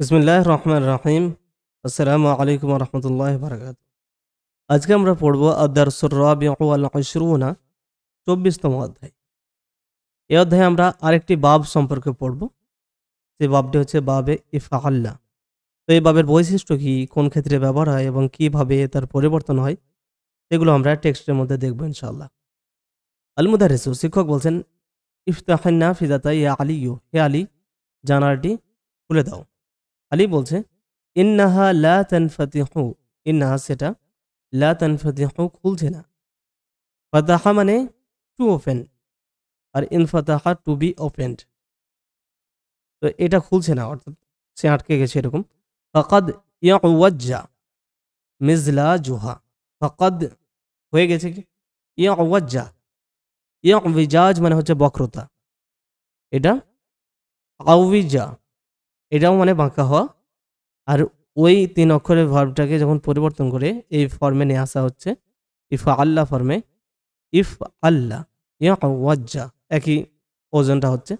বিসমিল্লাহির রহমানির রহিম। আসসালামু আলাইকুম ওয়া রাহমাতুল্লাহি ওয়া বারাকাতুহু। আজকে আমরা পড়ব আদ-দারসুর রাবিউ ওয়াল 20 24তম অধ্যায়। এই অধ্যায়ে আমরা আরেকটি বাব সম্পর্কে পড়ব। সেই বাবটি হচ্ছে বাবে ইফআল্লা। তো এই বাবের বৈশিষ্ট্য কি, কোন ক্ষেত্রে ব্যবহার হয় এবং কিভাবে তার পরিবর্তন হয়, এগুলো আমরা টেক্সটের মধ্যে দেখব ইনশাআল্লাহ। আল মুদারিসু, শিক্ষক বলছেন, ইফতাহিন নাফিযাতা ইয়া আলিয়্যু, হে আলী জানালাটি খুলে দাও। আলী বলছে, ইন্নাহা লা তানফাতিহু, ইন্নাহা সেটা, লা তানফাতিহু খুলছে না। ফাতাহা মানে টু ওপেন, আর ইনফাতাহা টু বি ওপেন্ড। তো এটা খুলছে না, অর্থাৎ সে আটকে গেছে এরকম। ফাকাদ ইয়াওয়াজ্জা মিজলাজুহা, ফাকাদ হয়ে গেছে কি, ইয়াওয়াজ্জা, ইয়াওয়াজাজ মানে হচ্ছে বক্রতা, এটা আউইজা, এটাও মানে বাঁকা হওয়া। আর ওই ৩ অক্ষরের ভার্বটাকে যখন পরিবর্তন করে এই ফর্মে নিয়ে আসা হচ্ছে, ইফা আল্লাহ ফর্মে, ইফ আল্লাহ ইয়াওয়াজ্জা, একই ওজনটা হচ্ছে।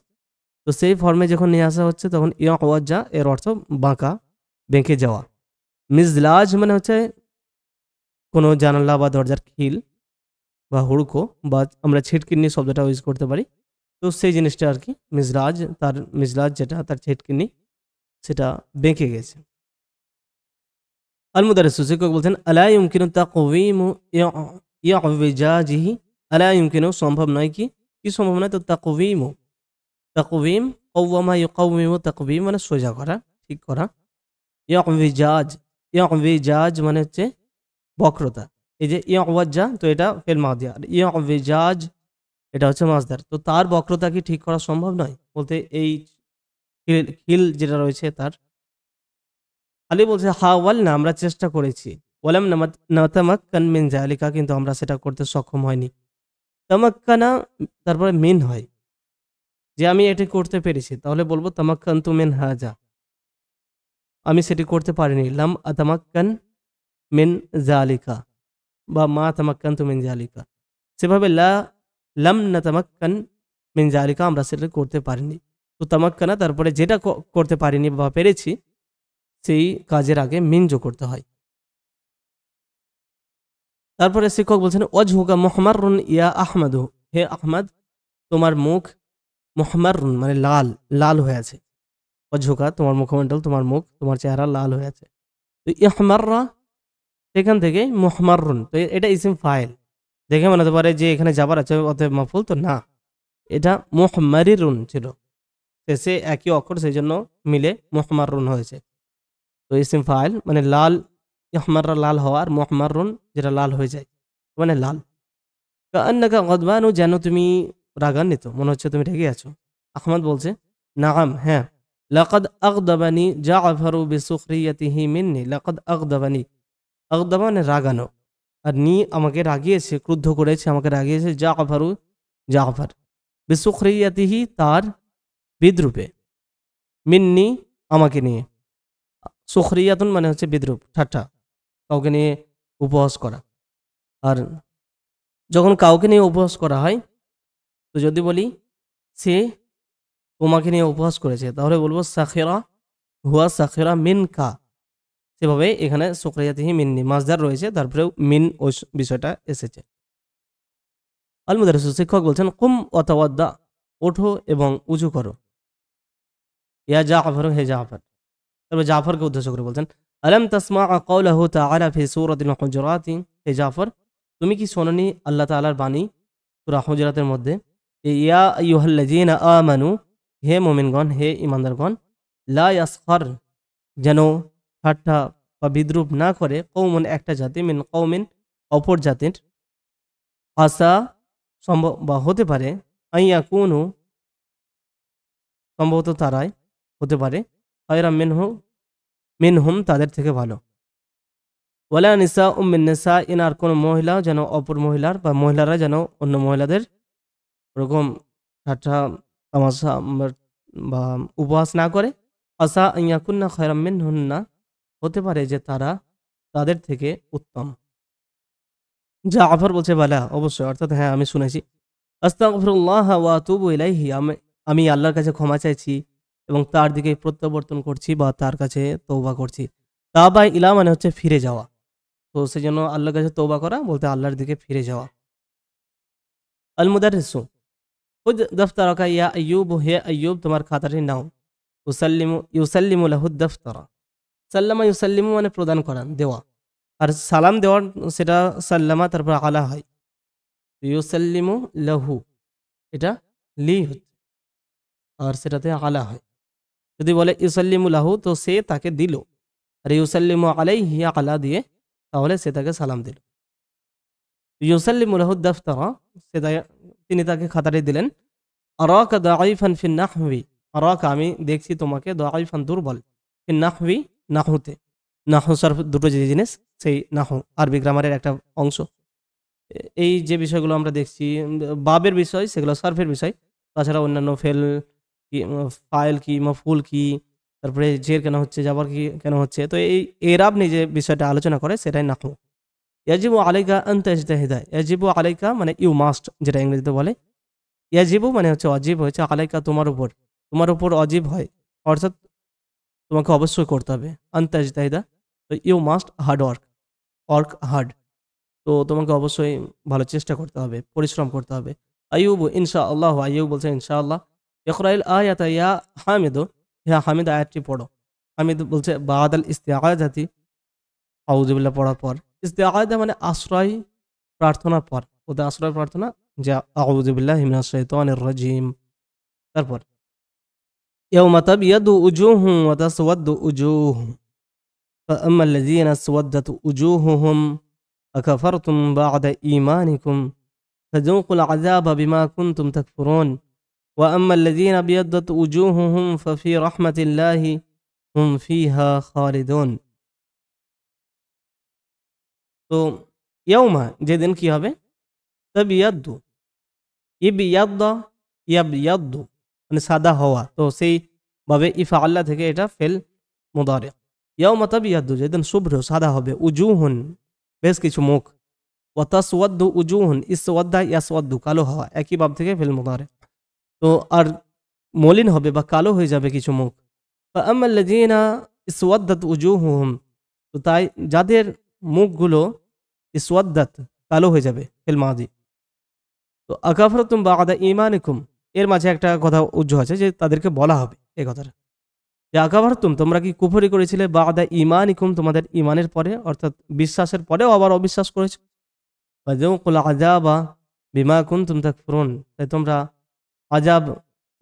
তো সেই ফর্মে যখন নিয়ে আসা হচ্ছে তখন ইয়াওয়াজ্জা এর অর্থ বাঁকা, বেঁকে যাওয়া। মিজলাজ মানে হচ্ছে কোনো জানালা বা দরজার খিল বা হুড়কো, বা আমরা ছিটকিনি শব্দটা ইউজ করতে পারি। তো সেই জিনিসটা আর কি মিজলাজ, তার মিজলাজ যেটা তার ছিটকিনি, সেটা বেঁকে গেছে। আল মুদারিসু, শিক্ষক বলছেন, আলা ইউমকিনু তাকওয়িমু ইয়াওয়াজাজিহি, আলা ইউমকিনু সম্ভব নয় কি, কি সম্ভব নয়, তো তাকওয়িমু, তাকওয়িম কওয়ামা ইউকাওয়িমু, তাকওয়িম মানে সোজা করা, ঠিক করা। ইয়াওয়াজাজ, ইয়াওয়াজাজ মানে হচ্ছে বক্রতা। এই যে ইয়াওয়াজ্জা, তো এটা ফেল মাদি, আর ইয়াওয়াজাজ এটা হচ্ছে মাসদার। তো তার বক্রতা কি ঠিক করা সম্ভব নয়, বলতে এই খিল যেটা রয়েছে তার। আলী বলছে, হাওয়াল না, আমরা চেষ্টা করেছি। ওয়ালাম নাতামাক্কান মিন যালিকা, কিন্তু আমরা সেটা করতে সক্ষম হয়নি। তামাক্কানা তারপরে মিন হয়, যে আমি এটি করতে পেরেছি, তাহলে বলবো তামাক্কানতু মিন হাজা, আমি সেটি করতে পারিনি। লাম আতামাক্কান মিন যালিকা, বা মা তামাক্কানতু মিন যালিকা। সেভাবে লাম নাতামাক্কান মিন যালিকা, আমরা সেটা করতে পারিনি। তো তামাক্কানা তারপরে যেটা করতে পারিনি বা পেরেছি, সেই কাজের আগে মিন যোগ করতে হয়। তারপরে শিক্ষক বলছেন, ওয়াজহুকা মুহমাররুন ইয়া আহমাদু, হে আহমদ তোমার মুখ, মুহমাররুন মানে লাল, লাল হয়ে আছে। ওয়াজহুকা তোমার মুখমণ্ডল, তোমার মুখ, তোমার চেহারা লাল হয়ে আছে। তো ইহমাররা সেখান থেকে মুহমাররুন, তো এটা ইসিম ফাইল, দেখে মনে হতে পারে যে এখানে যাবার আছে অতএব মাফুল, তো না, এটা মুহমারিরুন ছিল, শেষে একই অক্ষর, সেই জন্য মিলে মুহমাররুন হয়েছে। তো ইসিম ফাইল মানে লাল, ইহমাররা লাল হওয়া, আর মুহমাররুন যেটা লাল হয়ে যায় মানে লাল। কান্নাকা গদবানু, যেন তুমি রাগান্বিত, মনে হচ্ছে তুমি রেগে আছো। আহমদ বলছে, নাআম, হ্যাঁ। লাকাদ আগদাবানি জাফরু বিসুখরিয়াতিহি মিন্নি, লাকাদ আগদাবানি, আগদাবা মানে রাগানো, আর নি আমাকে রাগিয়েছে, ক্রুদ্ধ করেছে, আমাকে রাগিয়েছে, জাফরু জাফর, বিসুখরিয়াতিহি তার বিদ্রুপে, মিন্নি আমাকে নিয়ে। সুখরিয়াতুন মানে হচ্ছে বিদ্রুপ, ঠাট্টা, কাউকে নিয়ে উপহাস করা। আর যখন কাউকে নিয়ে উপহাস করা হয়, তো যদি বলি সে তোমাকে নিয়ে উপহাস করেছে, তাহলে বলবো সাখিরা হুয়া সাখিরা মিন কা। সেভাবে এখানে সুখরিয়াতিহি মিন্নি মাসদার রয়েছে, তারপরেও মিন ওই বিষয়টা এসেছে। আল মুদারিস, শিক্ষক বলছেন, কুম ওয়াতাওয়াদ্দা, ওঠো এবং উজু করো। ইয়া জাফর, হে জাফর। তারপর জাফরকে উদ্দেশ্য করে বলছেন, আলাম তাসমা কাওলাহু তাআলা ফি সূরাতিল হুজুরাত, হে জাফর তুমি কি শোনোনি আল্লাহ তাআলার বাণী সূরা হুজুরাতের মধ্যে, ইয়া আইয়ুহাল্লাযীনা আমানু, হে মুমিনগণ, হে ঈমানদারগণ, লা ইয়াসখার, যেন ঠাট্টা বা বিদ্রুপ না করে, কওমুন একটা জাতি, মিন কওমিন অপর জাতির, আসা সম্ভব বা হতে পারে, আইয়াকুনু সম্ভবত তারাই হতে পারে, খায়রাম মিনহুম তাদের থেকে ভালো। ওয়ালা নিসা মিন নিসা ইন, আর কোনো মহিলা যেন অপর মহিলার, বা মহিলারা যেন অন্য মহিলাদের ওরকম ঠাট্টা তামাশা বা উপহাস না করে। আসা ইয়াকুন্না খায়রাম মিনহুন্না, হতে পারে যে তারা তাদের থেকে উত্তম। জাফর বলছে, বালা অবশ্যই, অর্থাৎ হ্যাঁ আমি শুনেছি। আস্তাগফিরুল্লাহ ওয়া আতুবু ইলাইহি, আমি আল্লাহর কাছে ক্ষমা চাইছি এবং তার দিকে প্রত্যাবর্তন করছি বা তার কাছে তওবা করছি। তাবা ইলা মানে হচ্ছে ফিরে যাওয়া। তো সেজন্য আল্লাহর কাছে তওবা করা বলতে আল্লাহর দিকে ফিরে যাওয়া। আল মুদাররিসু খুদ দফতারাকা ইয়া আইয়ুব, হে আইয়ুব তোমার খাতাটি নাও। ইউসাল্লিমু লাহু দফতারা। সাল্লামা ইউসাল্লিমু মানে প্রদান করা, দেওয়া। আর সালাম দেওয়ার সেটা সাল্লামা তারপর আলা হয়। ইউসাল্লিমু লাহু এটা লি হচ্ছে, আর সেটাতে আলা হয়। যদি বলে ইউসাল্লিমু লাহু তো সে তাকে দিল, আর ইউসাল্লিমু আলাইহি আলা দিয়ে তাহলে সে তাকে সালাম দিল। ইউসাল্লিমু লাহু দফতারা তিনি তাকে খাতাটি দিলেন। আরাকা দাঈফান ফিন নাহবি, আরাকা আমি দেখছি তোমাকে দাঈফান দুর্বল, ফিন নাহবি নাহুতে। নাহু সরফ দুটো যে জিনিস, সেই নাহু আরবি গ্রামারের একটা অংশ। এই যে বিষয়গুলো আমরা দেখছি বাবের বিষয় সেগুলো সরফের বিষয়। তাছাড়া অন্যান্য ফেল কি, ফাইল কি, মফুল কি, তারপরে জের কেন হচ্ছে, যাবার কি কেন হচ্ছে, তো এই এরাব নিয়ে যে বিষয়টা আলোচনা করে সেটাই নাহু। ইয়াজিবু আলাইকা আন তাজতাহিদা, ইয়াজিবু আলাইকা মানে ইউ মাস্ট, যেটা ইংরেজিতে বলে। ইয়াজিবু মানে হচ্ছে অজীব হয়েছে, আলাইকা তোমার উপর অজীব হয়, অর্থাৎ তোমাকে অবশ্যই করতে হবে। আন তাজতাহিদা তো you must hard work hard, তো তোমাকে অবশ্যই ভালো চেষ্টা করতে হবে, পরিশ্রম করতে হবে। আইয়ুব ইনশাআল্লাহ, আইয়ুব বলছে ইনশাআল্লাহ। ইকরাইল আয়াতা ইয়া হামিদু, হ্যাঁ হামিদ আয়াতটি পড়ো। হামিদ বলছে বাদাল ইস্তিআযাতি, আউযু বিল্লাহ পড়ার পর। ইস্তিআযা মানে আশ্রয় প্রার্থনার পর, ওদের আশ্রয় প্রার্থনা, যে আউযু বিল্লাহি মিনাশ শাইতানির রাজিম। তারপর ইয়াউমা তাবিয়াদু উজুহুম ওয়া তাসওয়াদ্দু উজুহ, ফাআম্মা আল্লাযীনা আসওয়াদ্দাত উজুহুহুম আকাফারতুম বা'দা ঈমানিকুম ফাযুকুল আযাবা বিমা কুনতুম তাকফুরুন ওয়া আম্মা আল্লাযীনা বিয়াদ্দাত উজুহুহুম ফাফি রাহমাতিল্লাহি হুম ফিহা খালিদুন। তো ইয়াউমা যেদিন কি হবে, তাবিয়াদ্দু, ইবিয়াদ্দা ইয়াবিয়াদ্দু মানে সাদা হওয়া, তো সেইভাবে ইফআল্লা থেকে এটা ফেল মুদারি। ইয়াউমা তাবিয়াদ্দু যেদিন শুভ্র সাদা হবে, উজুহুন বেশ কিছু মুখ, ওয়া তাসওয়াদ্দু উজুহুন ইসওয়াদ্দা ইয়াসওয়াদ্দু কালো হওয়া, একই ভাব থেকে ফেল মুদারি। তো আর মলিন হবে বা কালো হয়ে যাবে কিছু মুখ। ফাআম্মাল্লাযীনা ইসওয়াদ্দাত উজুহুহুম, তো তাই যাদের মুখগুলো ইসওয়াদ্দাত কালো হয়ে যাবে ফিল মাদি। তো আকাফারতুম বা'দা ঈমানিকুম, এর মাঝে একটা কথা উজ্জ্ব আছে যে তাদেরকে বলা হবে এই কথাটা, যে আকাফারতুম তোমরা কি কুফরি করেছিলে, বা'দা ঈমানিকুম তোমাদের ঈমানের পরে, অর্থাৎ বিশ্বাসের পরেও আবার অবিশ্বাস করেছো। ফাযুকুল আযাবা বিমা কুনতুম তাকফুরুন, তাই তোমরা আযাব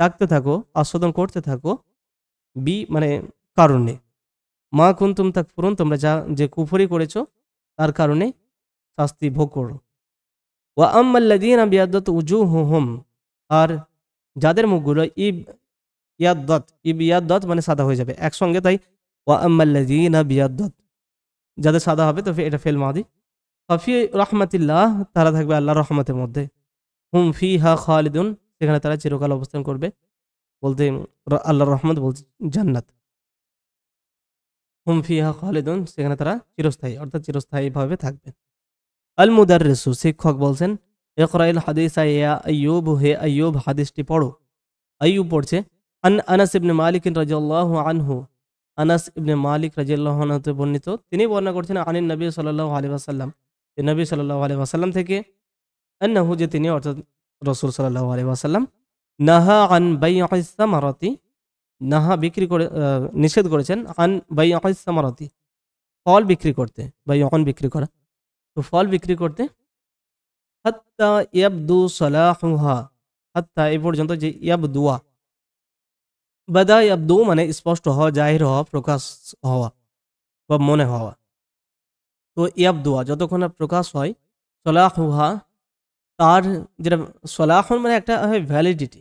থাকতে থাকো, আস্বাদন করতে থাকো, মানে কারণে, মা কুনতুম তাকফুরুন তোমরা যে কুফরি করেছো তার কারণে শাস্তি ভোগ করো। ওয়া আম্মাল্লাযীনা বিয়াদ্দাত উজুহুহুম, আর যাদের মুখগুলো ইয়াদ্দাত মানে সাদা হয়ে যাবে একসঙ্গে, তাই ওয়া আম্মাল্লাযীনা বিয়াদ্দাত যাদের সাদা হবে তো এটা ফেল মাদি। ফাফি রাহমাতিল্লাহ তারা থাকবে আল্লাহর রহমতের মধ্যে, হুম ফিহা খালিদুন সেখানে তারা চিরকাল অবস্থান করবে, বলতে আল্লাহর রহমত বলতে জান্নাত। হুম ফিহা খালিদুন সেখানে তারা চিরস্থায়ী, অর্থাৎ চিরস্থায়ীভাবে থাকবে। আল মুদাররিসু শিক্ষক বলছেন, ইকরাইল হাদিসা ইয়া আইয়ুব, হে আইয়ুব হাদিসটি পড়ো। আইয়ুব পড়ছে আন আনাস ইবনে মালিক রাদিয়াল্লাহু আনহু, আনাস ইবনে মালিক রাদিয়াল্লাহু আনহু হতে বর্ণিত, তিনি বর্ণনা করছেন আনিন নবী সাল্লাল্লাহু আলাইহি ওয়াসাল্লাম, যে নবী সাল্লাল্লাহু আলাইহি ওয়াসাল্লাম থেকে, আন্নাহু যে তিনি অর্থাৎ রাসূল সাল্লাল্লাহু আলাইহি ওয়াসাল্লাম, নাহা আন বাই'আস সামারাতি, নাহা বিক্রি করে নিষেধ করেছেন, আন বাই'আস সামারাতি ফল বিক্রি করতে, বাই'আন বিক্রি করা, তো ফল বিক্রি করতে, হাত্তা ইয়াবদু সালাহুহা, হাত্তা এই পর্যন্ত, যে ইয়াবদুয়া, বাদা ইয়াবদু মানে স্পষ্ট হওয়া, জাহির হওয়া, প্রকাশ হওয়া বা মনে হওয়া, তো ইয়াবদুয়া যতক্ষণ না প্রকাশ হয়, সালাহুহা তার যেটা সালাহুন মানে একটা ভ্যালিডিটি,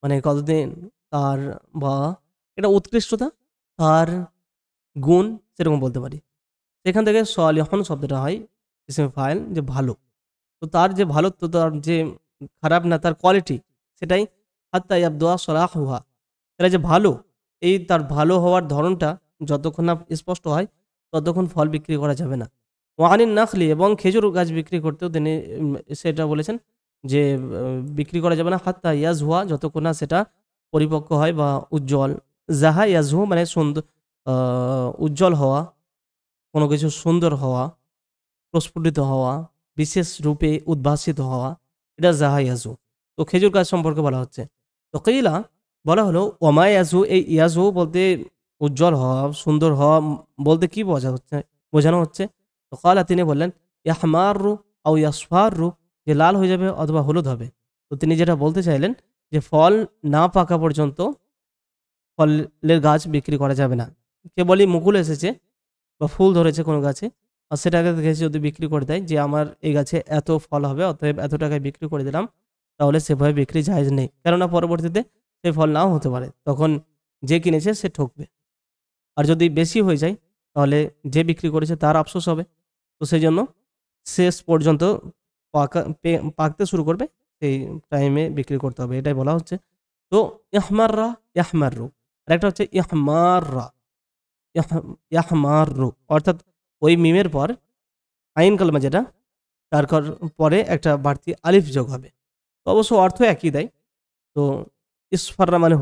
মানে কতদিন তার, বা এটা উৎকৃষ্টতা, তার গুণ, সেরকম বলতে পারি। সেখান থেকে সালিহুন শব্দটা হয় ইসমে ফাইল, যে ভালো, তো তার যে ভালো, তো তার যে খারাপ না, তার কোয়ালিটি, সেটাই হাত্তা ইয়াবদুয়া সালাহুহা, এটা যে ভালো, এই তার ভালো হওয়ার ধরনটা যতক্ষণ না স্পষ্ট হয় ততক্ষণ ফল বিক্রি করা যাবে না। ওয়ানিন নাখলি, এবং খেজুর গাছ বিক্রি করতেও তিনি সেটা বলেছেন যে বিক্রি করা যাবে না, হাত্তা ইয়াজহুয়া যতক্ষণ না সেটা পরিপক্ক হয় বা উজ্জ্বল। জাহা ইয়াজহু মানে সুন্দর, উজ্জ্বল হওয়া, কোনো কিছু সুন্দর হওয়া, প্রস্ফুটিত হওয়া, বিশেষ রূপে উদ্ভাসিত হওয়া, এটা জাহা ইয়াজু। তো খেজুর গাছ সম্পর্কে বলা হচ্ছে। তো কিলা বলা হলো ওমা ইয়াজু, এই ইয়াজু বলতে উজ্জ্বল হওয়া, সুন্দর হওয়া বলতে কি বোঝানো হচ্ছে? তো কালা তিনি বললেন ইয়াহমারু আও ইয়াসফারু, যে লাল হয়ে যাবে অথবা হলুদ হবে। তো তিনি যেটা বলতে চাইলেন যে ফল না পাকা পর্যন্ত ফলের গাছ বিক্রি করা যাবে না। কেবলই মুকুল এসেছে বা ফুল ধরেছে কোনো গাছে, আর সেটাকে দেখে যদি বিক্রি করে দেয় যে আমার এই গাছে এত ফল হবে অতএব এত টাকায় বিক্রি করে দিলাম, তাহলে সেভাবে বিক্রি জায়েজ নেই। কেননা পরবর্তীতে সেই ফল নাও হতে পারে, তখন যে কিনেছে সে ঠকবে। আর যদি বেশি হয়ে যায় তাহলে যে বিক্রি করেছে তার আফসোস হবে। তো সেই জন্য শেষ পর্যন্ত পাকতে শুরু করবে সেই টাইমে বিক্রি করতে হবে, এটাই বলা হচ্ছে। তো ইয়াহমাররা, ইয়াহমাররু, আর একটা হচ্ছে ইয়াহমাররা, ইয়াহমাররু, অর্থাৎ ওই মিমের পর আইন কালমা যেটা, তার পরে একটা বাড়তি আলিফ যোগ হবে। তো অবশ্য অর্থ একই দেয়। তো ইসফাররা মানে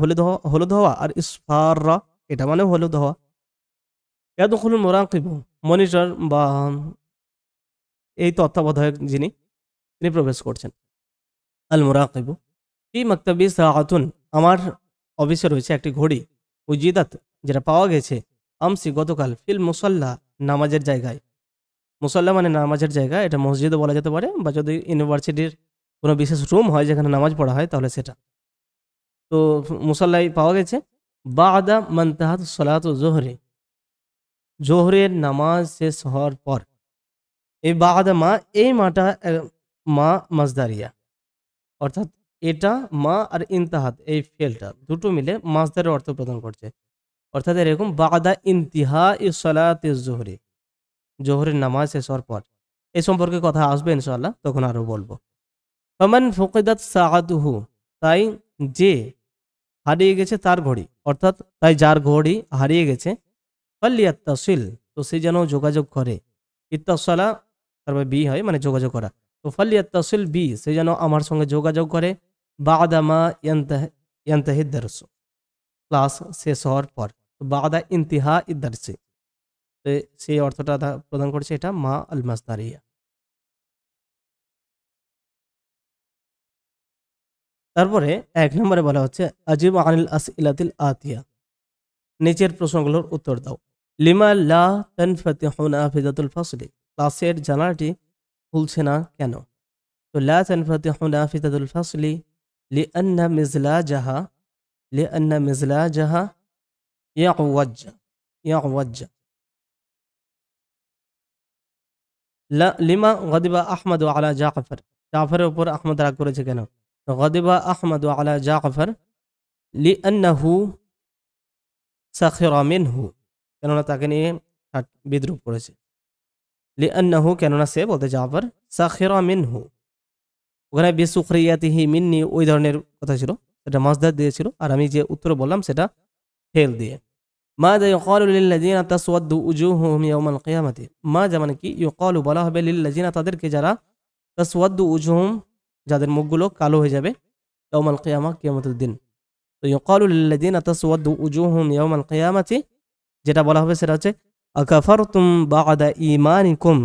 হলুদ হওয়া, আর ইসফাররা এটা মানে হলুদ হওয়া। ইয়াদখুলুল মুরাকিবু, মনিটর বা এই তত্ত্বাবধায়ক যিনি, তিনি প্রবেশ করছেন। আল মুরাকিবু ফি মাকতাবি সাআতুন, আমার অফিসে রয়েছে একটি ঘড়ি, উজিদাত যেটা পাওয়া গেছে, আমসি গতকাল, ফিল মুসাল্লা নামাজের জায়গায়। মুসাল্লা মানে নামাজের জায়গা, এটা মসজিদও বলা যেতে পারে, বা যদি ইউনিভার্সিটির কোনো বিশেষ রুম হয় যেখানে নামাজ পড়া হয় তাহলে সেটা। তো মুসাল্লায় পাওয়া গেছে বাদা মানতাহাত সলাত জোহরে, জোহরের নামাজ শেষ হওয়ার পর। এই বাদা মা, এই মাটা মা মাজদারিয়া, অর্থাৎ এটা মা আর ইনতাহাত এই ফেলটা দুটো মিলে মাজদারের অর্থ প্রদান করছে। অর্থাৎ এরকম বাদা ইন্তিহা ইসলাতে জোহরে, জোহরের নামাজ শেষ হওয়ার পর। এই সম্পর্কে কথা আসবে ইনশাআল্লাহ, তখন আরও বলবো। ফামান ফুকিদাত সাআতুহু, তাই যে হারিয়ে গেছে তার ঘড়ি, অর্থাৎ তাই যার ঘড়ি হারিয়ে গেছে, ফালিয়াত্তাসিল, তো সে যেন যোগাযোগ করে। ইত্তাসলা তারপর বি হয় মানে যোগাযোগ করা। তো ফালিয়াত্তাসিল বি, সে যেন আমার সঙ্গে যোগাযোগ করে, বাদামা ইয়ান্তাহিদ দারস, ক্লাস শেষ হওয়ার পর। তো বাদা ইন্তিহা ইদ্দারসি, সেই অর্থটা প্রদান করছে এটা মা আল মাসদারিয়া। তারপরে 1 নম্বরে বলা হচ্ছে আজিব আনিল আসইলাতিল আতিয়া, নিচের প্রশ্নগুলোর উত্তর দাও। লিমা লা তানফাতিহু নাফিজাতুল ফাসলি, ক্লাসের জানালাটি খুলছে না কেন? তো লা তানফাতিহু নাফিজাতুল ফাসলি লিআন্না মিজলাজাহা, লিআন্না মিজলাজাহা ইয়াওয়াজ, ইয়াওয়াজ। লিমা গদিবা আহমদ আলা জাফর, জাফরের উপর আহমদ রাগ করেছে কেন? গদিবা আহমদ আলা জাফর লিআন্নাহু সাখিরা মিনহু, কেননা তাকে নিয়ে বিদ্রুপ করেছে। লিআন্নাহু কেননা সে বলতে জাফর, সাখিরা মিনহু, ওখানে বিসুখরিয়াতিহি মিন্নি ওই ধরনের কথা ছিল, সেটা মাসদার দিয়েছিল, আর আমি যে উত্তর বললাম সেটা ফেল দিয়ে। মাযা ইউকালু লিল্লাযিনা তাসওয়াদ্দু উজুহুহুম ইয়াওমাল কিয়ামাতি, মাযা মানে কি, ইউকালু বলা হবে লিল্লাযিনা তাদেরকে যারা, তাসওয়াদ্দু উজুহুম যাদের মুখগুলো কালো হয়ে যাবে, ইয়াওমাল কিয়ামা কিয়ামতের দিন। তো ইউকালু লিল্লাযিনা তাসওয়াদ্দু উজুহুম ইয়াওমাল কিয়ামাতি, যেটা বলা হবে সেটা হচ্ছে আকাফারতুম বা'দা ঈমানিকুম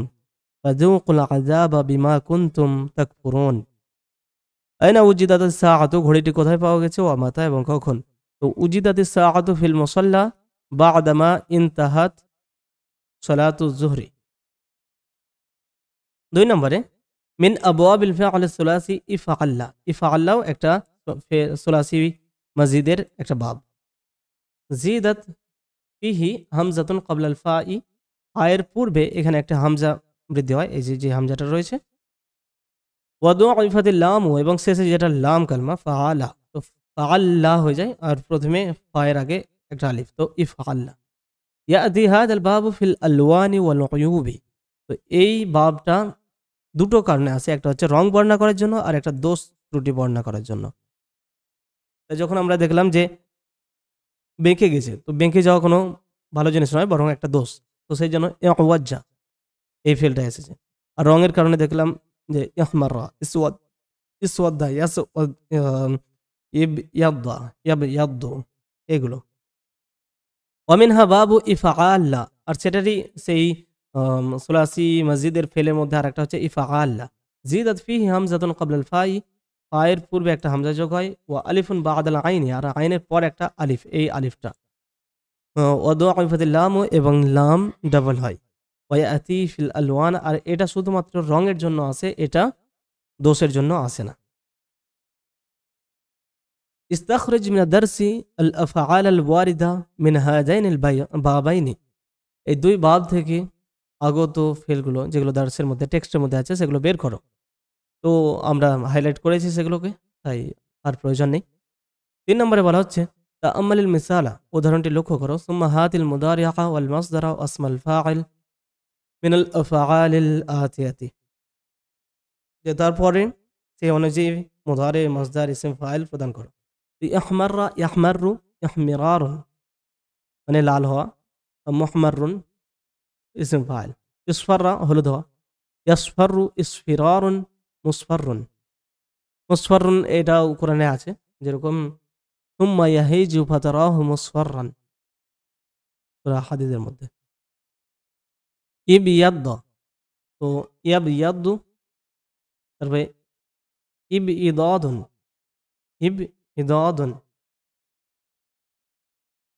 ফাযুকুল আযাবা বিমা কুনতুম তাকফুরুন। আইনা উজিদাতিস সাআতু, ঘড়িটি কোথায় পাওয়া গেছে, ওয়া মাতা এবং কখন? তো উজিদাতিস সাআতু ফিল মুসাল্লা বা'দামা ইনতাহাত সালাতু যুহরি। 2 নম্বরে মিন আবওয়াবিল ফা'ল সুলাসি ইফআল্লা, ইফআল্লাও একটা সুলাসি মাজিদের একটা বাব। জিদাত ফিহি হামজাতুন ক্বাবলাল ফাই, আয়ের পূর্বে এখানে একটা হামজা বৃদ্ধি হয়, এই যে হামজাটা রয়েছে। ওয়াদুইফাতিল লাম, এবং শেষে যেটা লাম কালমা ফাআলা, তো ফাআল্লা হয়ে যায়, আর প্রথমে ফায়ের আগে একটা আলিফ, তো ইফআল্লা। ইয়াতি হাযাল বাবু ফিল আলওয়ানি ওয়াল উয়ুবি, তো এই বাবটা দুটো কারণে আছে, একটা হচ্ছে রং বর্ণনা করার জন্য, আর একটা দোষ ত্রুটি বর্ণনা করার জন্য। যখন আমরা দেখলাম যে বেঁকে গেছে, তো বেঁকে যাওয়া কোনো ভালো জিনিস নয়, বরং একটা দোষ, তো সেই জন্য ইয়াওয়াজ্জা এই ফেলটা এসেছে। আর রঙের কারণে দেখলাম যে ইয়াহমাররা, ইসওয়াদ, ইসওয়াদ্দা, ইব ইয়াদ্দা, ইয়াব ইয়াদ্দু, এগুলো। অমিনহা বাবু ইফআল্লা, আর সেটারই সেই সুলাসি মসজিদের ফেলের মধ্যে আর একটা হচ্ছে ইফআল্লা। জিদাত ফিহি হামজাতুন ক্বাবলাল ফাই, ফায়ের পূর্বে একটা হামজা যোগ হয়, ওয়া আলিফুন বা'দাল আইনি, আর আইনের পর একটা আলিফ, এই আলিফটা। ওয়া দুআফাতিল লাম, এবং লাম ডাবল হয়। ওয়া ইয়াতি ফিল আলওয়ান, আর এটা শুধুমাত্র রঙের জন্য আছে, এটা দোষের জন্য আসে না। ইস্তাখরিজ মিনাদ দারসি আল আফআল আল ওয়ারিদা মিন হাযাইন আল বাবাইনি, এই দুই বাব থেকে আগত ফেলগুলো যেগুলো দার্সের মধ্যে টেক্সটের মধ্যে আছে সেগুলো বের করো। তো আমরা হাইলাইট করেছি সেগুলোকে, তাই আর প্রয়োজন নেই। 3 নম্বরে বলা হচ্ছে তাআম্মালিল মিসালা, উদাহরণটি লক্ষ্য করো। সুম্মা হাতিল মুদারিআ ওয়াল মাসদারা ওয়া ইসমাল ফাইল মিনাল আফআলিল আতিয়াতি, যে তারপরে সেই অনুযায়ী মুদারি, মাসদার, ইসম ফাইল প্রদান করো। ইহমাররা ইয়াহমারু ইহমিরারুন, মানে লাল হওয়া, মুহমারুন ইসম ফাইল। ইসফাররা হলুদ হওয়া, ইয়াসফারু ইসফিরারুন মুসফারুন। মুসফারুন এটাও কোরআনে আছে, যেরকম সুম্মা ইয়াহিজু ফাতারাহু মুসফাররান, সূরা হাদীদের মধ্যে। ইবিয়াদ্দা, তো ইয়াবিয়াদ্দু, তারপরে ইবইদাদুন, ইবইদাদুন,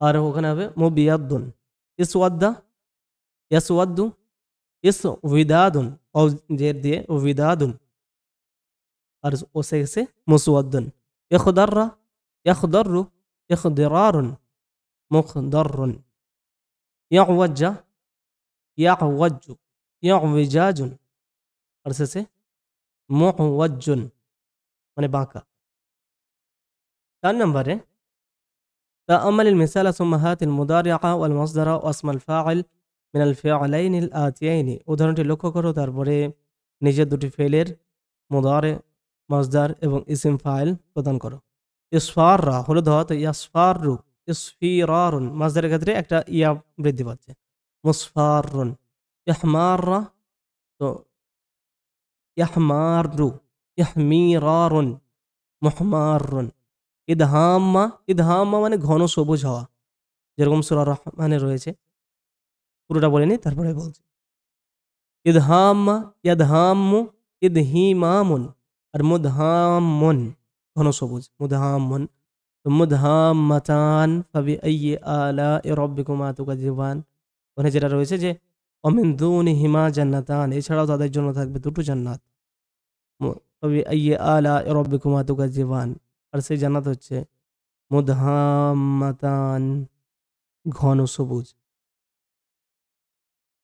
আর ওখানে হবে মুবিয়াদ্দুন। ইসওয়াদ্দা, ইয়াসওয়াদ্দু, ইসউইদাদুন, ও জের দিয়ে উবিদাদুন, আর ওসে গেছে মুসওয়াদ্দুন। ইখদাররা, ইখদাররু, ইখদিরারুন, মুখদাররুন। ইয়াওয়াজ্জা, ইয়াওয়াজ্জু, ইয়াওয়াজাজুন, আর শেষে মুওয়াজ্জুন, মানে বাঁকা। 4 নম্বরে তাআম্মালিল মিসালা সুম্মা হাতিল মুদারিআ ওয়াল মাসদারা ওয়া ইসমাল ফাইল মিনাল ফিআলাইনিল আতিয়াইনি, উদাহরণটি লক্ষ্য করো, তারপরে নিজের দুটি ফেলের মুদারে, মাসদার এবং ইসম ফাইল প্রদান করো। ইসফাররা হলুদ হওয়া, তো ইয়াসফারু, ইসফিরারুন, মাসদারের ক্ষেত্রে একটা ইয়া বৃদ্ধি পাচ্ছে, মুসফারুন। ইহমাররা, তো ইয়াহমারু, ইহমিরারুন, মুহমারুন। ইদহাম্মা, ইদহাম্মা মানে ঘন সবুজ হওয়া, যেরকম সূরা রহমানে রয়েছে। পুরোটা বলিনি, তারপরে বলছি। ইদহাম্মা, ইয়াদহাম্মু, ইদহিমামুন, আর মুদহাম্মুন ঘন সবুজ, মুদহাম্মুন। মুদহাম্মাতান ফাবিআইয়ি আলাই রাব্বিকুমা তুকাযিবান, ওখানে যেটা রয়েছে যে ওমিন দুনিহিমা জান্নাতান, এছাড়াও তাদের জন্য থাকবে দুটো জান্নাত। ফাবিআইয়ি আলাই রাব্বিকুমা তুকাযিবান, আর সেই জান্নাত হচ্ছে মুদহাম্মাতান, ঘন সবুজ।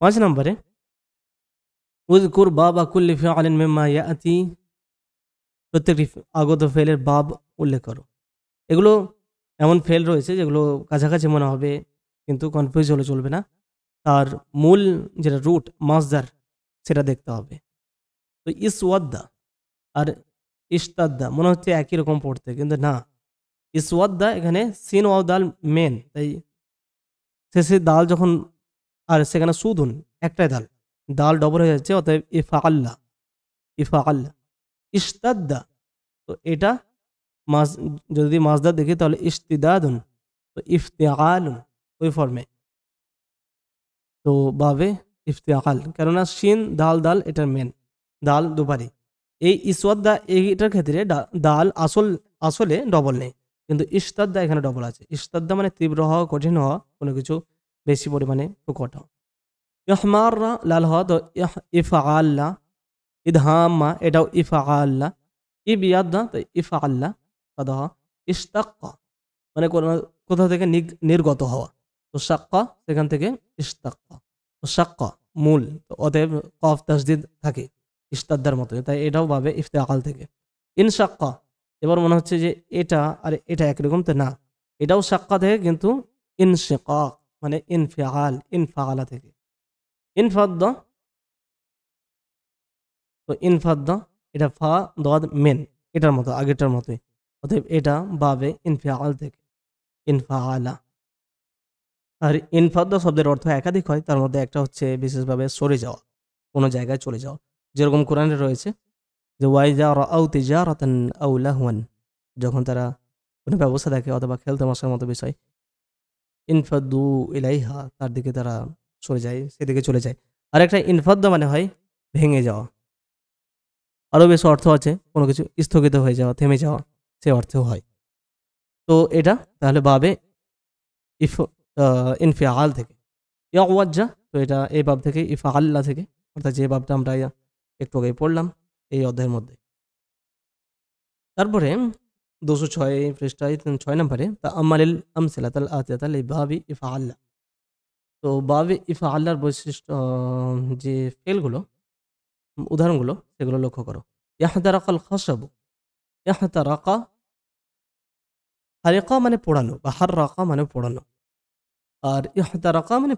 5 নম্বরে উযকুর বাবা কুল্লি ফিআলিন মিম্মা ইয়াতি, প্রত্যেকটি আগত ফেলের বাব উল্লেখ করো। এগুলো এমন ফেল রয়েছে যেগুলো কাছাকাছি মনে হবে, কিন্তু কনফিউজ হলে চলবে না। তার মূল যেটা রুট মাসদার, সেটা দেখতে হবে। তো ইসওয়াদ্দা আর ইশতাদ্দা মনে হচ্ছে একই রকম পড়তে, কিন্তু না। ইসওয়াদ্দা এখানে সিন ওয়াও দাল মেন, তাই শেষে দাল যখন, আর সেখানে সুদুন একটাই দাল, দাল ডবল হয়ে যাচ্ছে, অতএব ইফআল্লা, ইফআল্লা। ইশতাদ্দা, তো এটা যদি মাসদার দেখি তাহলে ইশতিদাদুন, তো ইফতিআলুন, ওই ফর্মে। তো বাবে ইফতিআল, কেননা শিন দাল দাল এটার মেন, দাল দুবারই। এই ইসওয়াদ্দা এইটার ক্ষেত্রে দাল আসলে ডবল নেই, কিন্তু ইশতাদ্দা এখানে ডবল আছে। ইশতাদ্দা মানে তীব্র হওয়া, কঠিন হওয়া, কোনো কিছু বেশি পরিমাণে প্রকট হওয়া। ইহমাররা লাল হওয়া, তো ইফআল্লা। ইদহাম্মা, এটাও ইফআল্লা। ইবিয়াদ্দা, তো ইফআল্লা সাদা হওয়া। ইশতাক্কা মানে কোথাও থেকে নির্গত হওয়া, তো শাক্কা সেখান থেকে ইশতাক্কা। তো শাক্কা মূল, তো অতএব কফ তাসদিদ থাকে ইশতাদ্দার মতো, তাই এটাও পাবে ইফতিআল থেকে। ইনশাক্কা, এবার মনে হচ্ছে যে এটা আর এটা একরকম, তো না, এটাও শাক্কা থেকে, কিন্তু ইনশিকাক মানে ইনফিআল, ইনফাআলা থেকে। ইনফাদ্দা, তো ইনফাদ্দা এটা ফা দাদ মেন, এটার মতো, আগেরটার মতোই, অতএব এটা বাবে ইনফিআল থেকে, ইনফাআলা। আর ইনফাদ্দা শব্দের অর্থ একাধিক হয়, তার মধ্যে একটা হচ্ছে বিশেষভাবে সরে যাওয়া, কোনো জায়গায় চলে যাওয়া, যেরকম কোরআনে রয়েছে যে ওয়াইজা রাআউ তিজারাতান আও লাহওয়ান, যখন তারা কোনো ব্যবস্থা দেখে অথবা খেলতামাশার মতো বিষয়, ইনফাদ্দু ইলাইহা, তার দিকে তারা সরে যায়, সেদিকে চলে যায়। আর একটা ইনফাদ্দা মানে হয় ভেঙে যাওয়া। আরও বেশ অর্থ আছে, কোনো কিছু স্থগিত হয়ে যাওয়া, থেমে যাওয়া, সে অর্থেও হয়। তো এটা তাহলে বাবে ইফ ইনফিআল থেকে। ইয়াওয়াজ্জা, তো এটা এই বাব থেকে, ইফআল্লা থেকে, অর্থাৎ যে বাবটা আমরা একটু আগে পড়লাম এই অধ্যায়ের মধ্যে। তারপরে 206 পৃষ্ঠায় 6 নম্বরে তাআম্মালিল আমসিলাতাল আতিয়াতা লিবাবি ইফআল্লা। তো বাবে ইফআল্লার বৈশিষ্ট্য যে ফেলগুলো, উদাহরণগুলো সেগুলো লক্ষ্য করো। ইহতারাকাল খাশাবু, ইহতারাকা, হারিকা মানে পোড়ানো, বা হাররাকা মানে পোড়ানো, আর ইহতারাকা মানে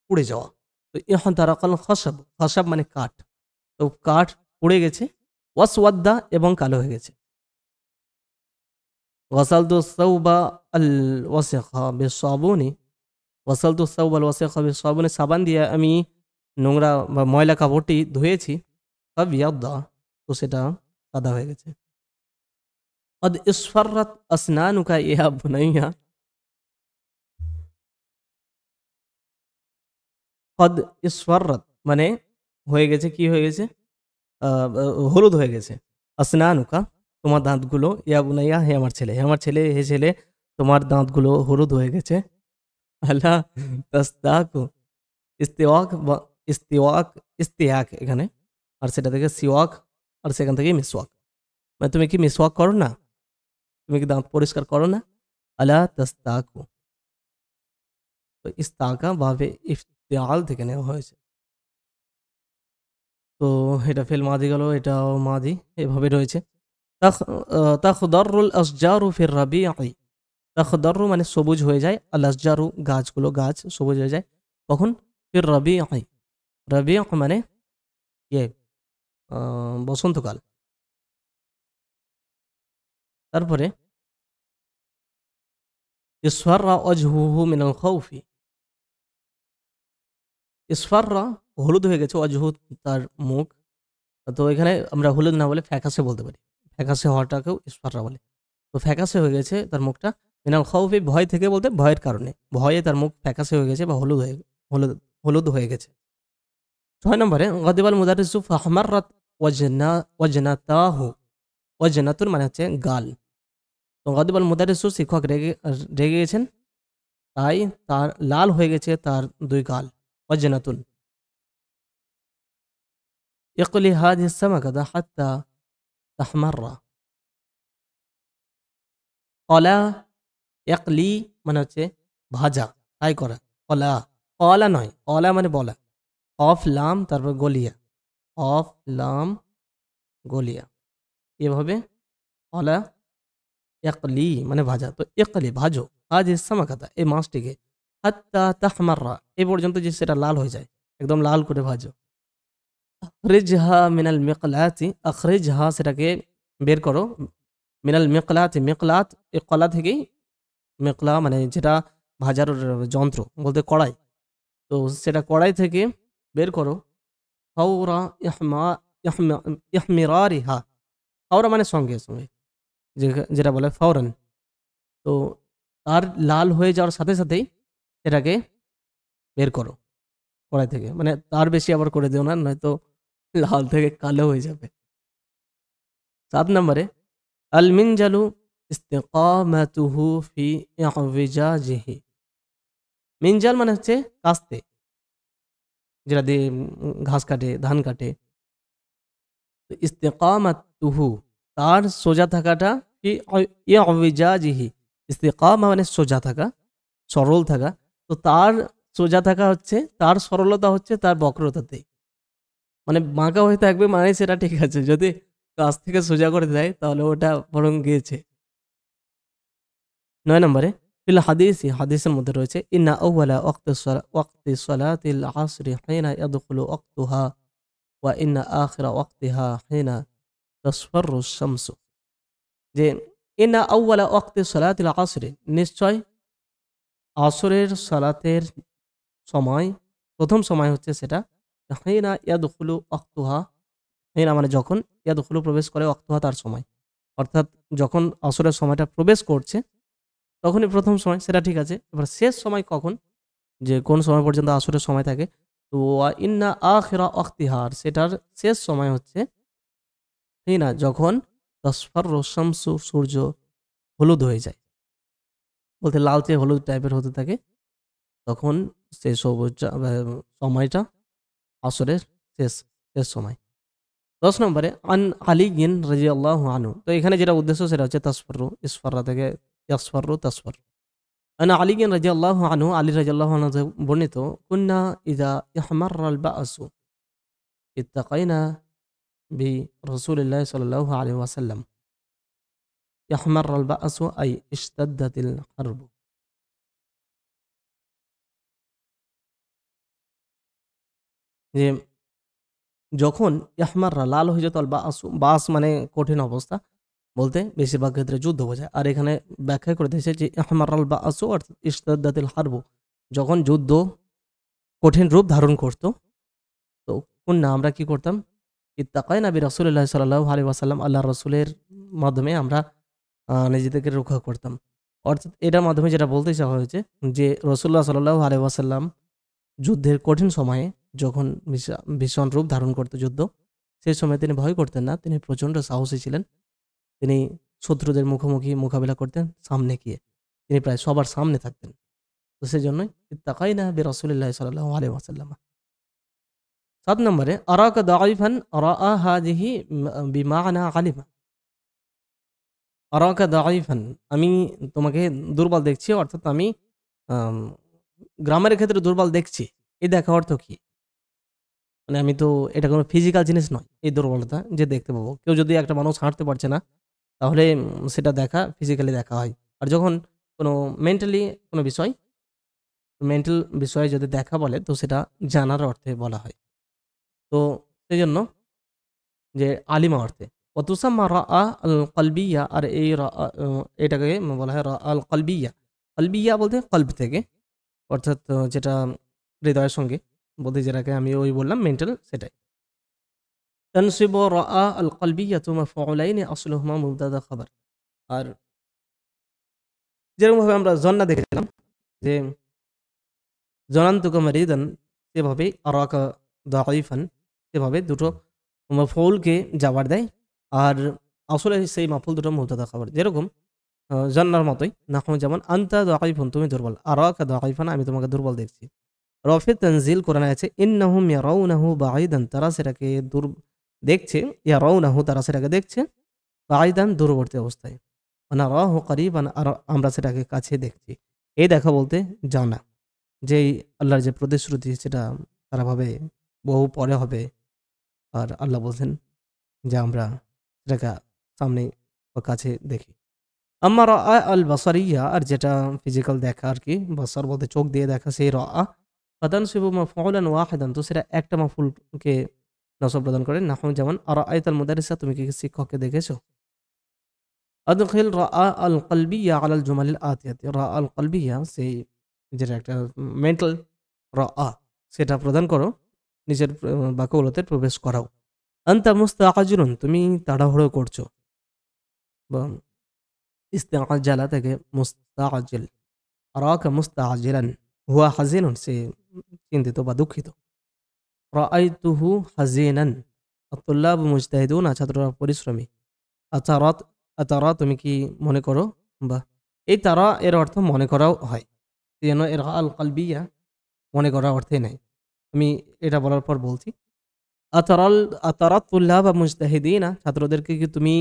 পুড়ে যাওয়া। তো ইহতারাকাল খাশাব, খাশাব মানে কাঠ, তো কাঠ পুড়ে গেছে। ওয়াসওয়াদ্দা এবং কালো হয়ে গেছে। ওয়াসালতু সাওবা আল ওয়াসিখা বিসাবুনি, ওয়াসালতু সাওবা আল ওয়াসিখা বিসাবুনি, সাবান দিয়ে আমি নোংরা বা ময়লা কাপড়টি ধুয়েছি। ফাবিয়াদ্দা, তো সেটা সাদা হয়ে গেছে। কদ ইসফাররাত আসনানুকা ইয়া বুনাইয়া, কদ ইসফাররাত মানে হয়ে গেছে, কি হয়ে গেছে, হলুদ হয়ে গেছে। আসনানুকা, তোমার দাঁতগুলো, ইয়া বুনাইয়া, হে আমার ছেলে, হে আমার ছেলে, হে ছেলে, তোমার দাঁতগুলো হলুদ হয়ে গেছে। আল্লাহ তাস্তাকু, ইস্তিওয়াক বা ইস্তিওয়াক, ইস্তিয়াক এখানে, আর সেটা থেকে সিওয়াক, আর সেখান থেকে মিসওয়াক, মানে তুমি কি মিসওয়াক করো না, তুমি কি দাঁত পরিষ্কার করো না। আলা তাস্তাকু, তো ইস্তাকা ভাবে ইফতিআল থেকে নেওয়া হয়েছে। তো এটা ফেল মাদি গেল, এটাও মাদি, এভাবে রয়েছে। তাখদারুল আসজারু ফির রাবিঈ, তাখদারু মানে সবুজ হয়ে যায়, আল আসজারু গাছগুলো, গাছ সবুজ হয়ে যায় কখন, ফির রাবিঈ, রাবিঈ মানে ইয়ে বসন্তকাল। তারপরে ইসফাররা ওয়াজহুহু মিনাল খাউফি, ইসফাররা হলুদ হয়ে গেছে, ওয়াজহু তার মুখ। তো এখানে আমরা হলুদ না বলে ফ্যাকাশে বলতে পারি, ফ্যাকাশে হওয়াটাকেও ইসফাররা বলে। তো ফ্যাকাশে হয়ে গেছে তার মুখটা, মিনাল খাউফি ভয় থেকে বলতে ভয়ের কারণে, ভয়ে তার মুখ ফ্যাকাশে হয়ে গেছে বা হলুদ হলুদ হয়ে গেছে। 6 নম্বরে গাদিবাল মুদারিসু ফাহমাররাত ওয়াজনাতাহু, ওয়াজনাতুন মানে হচ্ছে গাল। তো গাদিবাল মুদারিসু শিক্ষক রেগে গেছেন, তাই তার লাল হয়ে গেছে তার দুই গাল। ওয়াজনাতুন, ইকলি হাদিহি সামাকাতা হাত্তা তাহমাররা, কলা একলি মানে হচ্ছে ভাজা, ফ্রাই করা। কলা, কলা নয়, কলা মানে বলা, অফ লাম তারপর গলিয়া, অফ লাম গলিয়া, এভাবে কলা একলি মানে ভাজা। তো একলি ভাজো, আজ সামাকাতা এই মাছটিকে, হাত্তা তাহমাররা এই পর্যন্ত যে সেটা লাল হয়ে যায়, একদম লাল করে ভাজো। আখরিজহা মিনাল মিকলাতি, আখরিজহা সেটাকে বের করো, মিনাল মিকলাতি, মিকলাত এই কলা থেকেই, মেকলা মানে যেটা ভাজার যন্ত্র বলতে কড়াই, তো সেটা কড়াই থেকে বের করো। ফাওরা ইহমিরারিহা, ফাওরা মানে সঙ্গে সঙ্গে, যেটা বলে ফাওরান। তো তার লাল হয়ে যাওয়ার সাথে সাথেই সেটাকে বের করো কড়াই থেকে, মানে তার বেশি আবার করে দিও না, নয়তো লাল থেকে কালো হয়ে যাবে। 7 নম্বরে আল মিনজালু ইস্তিকামাতুহু ফি ইউজাজিহি, মিনজাল মানে হচ্ছে কাস্তে, যেটা দিয়ে ঘাস কাটে, ধান কাটে। ইস্তিকামাতুহু তার সোজা থাকাটা, ফি ইউজাজিহি, ইস্তিকামা মানে সোজা থাকা, সরল থাকা। তো তার সোজা থাকা হচ্ছে, তার সরলতা হচ্ছে তার বক্রতাতে, মানে বাঁকা হয়ে থাকবে মানে সেটা ঠিক আছে, যদি কাছ থেকে সোজা করে দেয় তাহলে ওটা বরং গিয়েছে। 9 নম্বরে ফিল হাদিসি, হাদিসের মধ্যে রয়েছে ইন্না আউওয়ালা ওয়াক্তি সালাতিল আসরি হিনা ইয়াদখুলু ওয়াক্তুহা ওয়া ইন্না আখিরা ওয়াক্তিহা হিনা তাসফাররু শামসু, যে ইন্না আউওয়ালা ওয়াক্তি সালাতিল আসরি, নিশ্চয় আসরের সালাতের সময়, প্রথম সময় হচ্ছে সেটা, হিনা ইয়াদখুলু ওয়াক্তুহা, হিনা মানে যখন, ইয়াদখুলু প্রবেশ করে, ওয়াক্তুহা তার সময়, অর্থাৎ যখন আসরের সময়টা প্রবেশ করছে তখনই প্রথম সময়, সেটা ঠিক আছে। এবার শেষ সময় কখন, যে কোন সময় পর্যন্ত আসরের সময় থাকে, তো ইন্না আখিরা অখতিহার, সেটার শেষ সময় হচ্ছে হিনা যখন তসফাররু শামসু, সূর্য হলুদ হয়ে যায়, বলতে লালচে হলুদ টাইপের হতে থাকে, তখন সেই সবুজ সময়টা আসরের শেষ শেষ সময়। 10 নম্বরে আন আলিয়িন রাদিয়াল্লাহু আনহু, তো এখানে যেটা উদ্দেশ্য সেটা হচ্ছে তাসফাররু, ইসফাররা থেকে ইয়াসফাররু তাসফার। আন আলিয়িন রাদিয়াল্লাহু আনহু, আলী রাদিয়াল্লাহু আনহু থেকে বর্ণিত, কুন্না ইযা ইহমাররাল বা'সু ইত্তাকাইনা বিরাসূলিল্লাহি সাল্লাল্লাহু আলাইহি ওয়াসাল্লাম। ইহমাররাল বা'সু আই ইশতাদ্দাতিল হারব, যে যখন ইহমাররা লাল হয়ে যেত, আল বা'সু, বাস মানে কঠিন অবস্থা, বলতে বেশিরভাগ ক্ষেত্রে যুদ্ধ বোঝায়। আর এখানে ব্যাখ্যা করে দিয়েছে যে ইহমাররাল বা'সু অর্থাৎ ইশতাদ্দাতিল হারব, যখন যুদ্ধ কঠিন রূপ ধারণ করত, তো কুন্না আমরা কি করতাম, ইত্তাকাইনা বিরাসূলিল্লাহি সাল্লাল্লাহু আলাইহি ওয়াসাল্লাম, আল্লাহর রাসূলের মাধ্যমে আমরা নিজেদেরকে রক্ষা করতাম। অর্থাৎ এটার মাধ্যমে যেটা বলতে চাওয়া হয়েছে যে রাসূলুল্লাহ সাল্লাল্লাহু আলাইহি ওয়াসাল্লাম যুদ্ধের কঠিন সময়ে যখন ভীষণ রূপ ধারণ করত যুদ্ধ, সেই সময় তিনি ভয় করতেন না, তিনি প্রচণ্ড সাহসী ছিলেন। তিনি শত্রুদের মুখোমুখি মোকাবিলা করতেন সামনে গিয়ে, তিনি প্রায় সবার সামনে থাকতেন। তো সেই জন্যই ইত্তাকাইনা বিরাসূলিল্লাহি সাল্লাল্লাহু আলাইহি ওয়াসাল্লাম। 7 নম্বরে আরাকা দাঈফান রাআ হাযিহি বিমা'না আলিমা। আরাকা দাঈফান, আমি তোমাকে দুর্বল দেখছি, অর্থাৎ আমি আম গ্রামের ক্ষেত্রে দুর্বল দেখছি। এই দেখা অর্থ কি? মানে আমি তো, এটা কোনো ফিজিক্যাল জিনিস নয় এই দুর্বলতা যে দেখতে পাবো। কেউ যদি একটা মানুষ হাঁটতে পারছে না, তাহলে সেটা দেখা ফিজিক্যালি দেখা হয়। আর যখন কোনো মেন্টালি কোনো বিষয়, মেন্টাল বিষয়ে যদি দেখা বলে, তো সেটা জানার অর্থে বলা হয়। তো সেজন্য যে আলিমা অর্থে। ওয়াতুসাম্মা রাআ আল কলবিয়া, আর এই রাআ এটাকে বলা হয় রাআ আল কলবিয়া। কলবিয়া বলতে কলব থেকে, অর্থাৎ যেটা হৃদয়ের সঙ্গে বলতে, যেটাকে আমি ওই বললাম মেন্টাল, সেটাই। তানসিবু রাআ আল কলবিয়াতু মাফউলাইনি আসলুহুমা মুবতাদা খাবার। আর যেরকমভাবে আমরা জন্না দেখেছিলাম যে জনান্তুকা মারিদান, সেভাবেই আরাকা দাঈফান, সেভাবে দুটো মাফউলকে যাবার দেয়। আর আসলে সেই মাফউল দুটো মুবতাদা খাবার, যেরকম জান্নার মতোই। নাহু যেমন আনতা দাঈফুন, তুমি দুর্বল, আরাকা দাঈফান, আমি তোমাকে দুর্বল দেখছি। রফে তানজিল কোরআনে আছে ইন্নাহুম ইয়ারাউনাহু বাঈদান, তারা সেটাকে দূর দেখছে, ইয়ারাউনাহু তারা সেটাকে দেখছে, বাঈদান দূরবর্তী অবস্থায়, ওয়ানারাহু করিবান, আর আমরা সেটাকে কাছে দেখছি। এই দেখা বলতে জানা, যে আল্লাহর যে প্রতিশ্রুতি সেটা তারা ভাবে বহু পরে হবে, আর আল্লাহ বলছেন যে আমরা সেটাকে সামনে বা কাছে দেখি। আম্মা রাআ আল বাসারিয়া, আর যেটা ফিজিক্যাল দেখা আর কি, বাসার বলতে চোখ দিয়ে দেখা, সেই রাআ ফাতানসিবু মাফউলান ওয়াহিদান, তো সেটা একটা মাফউলকে নসব প্রদান করে। নাহু যেমন আরাআইতাল মুদারিসা, তুমি কি শিক্ষককে দেখেছো। আদখিল রাআ আল কলবিয়া আলাল জুমালিল আতিয়াতি, রাআ আল কলবিয়া সেই যেটা একটা মেন্টাল রাআ, সেটা প্রদান করো, নিজের বাক্যগুলোতে প্রবেশ করাও। আনতা মুস্তাআজিলুন, তুমি তাড়াহুড়ো করছো, বা ইস্তেআজালা থেকে মুস্তাআজিল, আরাকা মুস্তাআজিলান, হুয়া হাজিনুন, সে চিন্তিত বা দুঃখিত। রাআইতুহু হাজিনান, আত-তুল্লাবু মুজতাহিদুন, ছাত্ররা পরিশ্রমী। আতারাত, আতারা তুমি কি মনে করো, বা এই তারা এর অর্থ মনে করাও হয়, যেন এর আল কলবিয়া মনে করা অর্থে নেই। আমি এটা বলার পর বলছি, আতারাল আতারাত তুল্লাবা মুজতাহিদিনা, ছাত্রদেরকে কি তুমি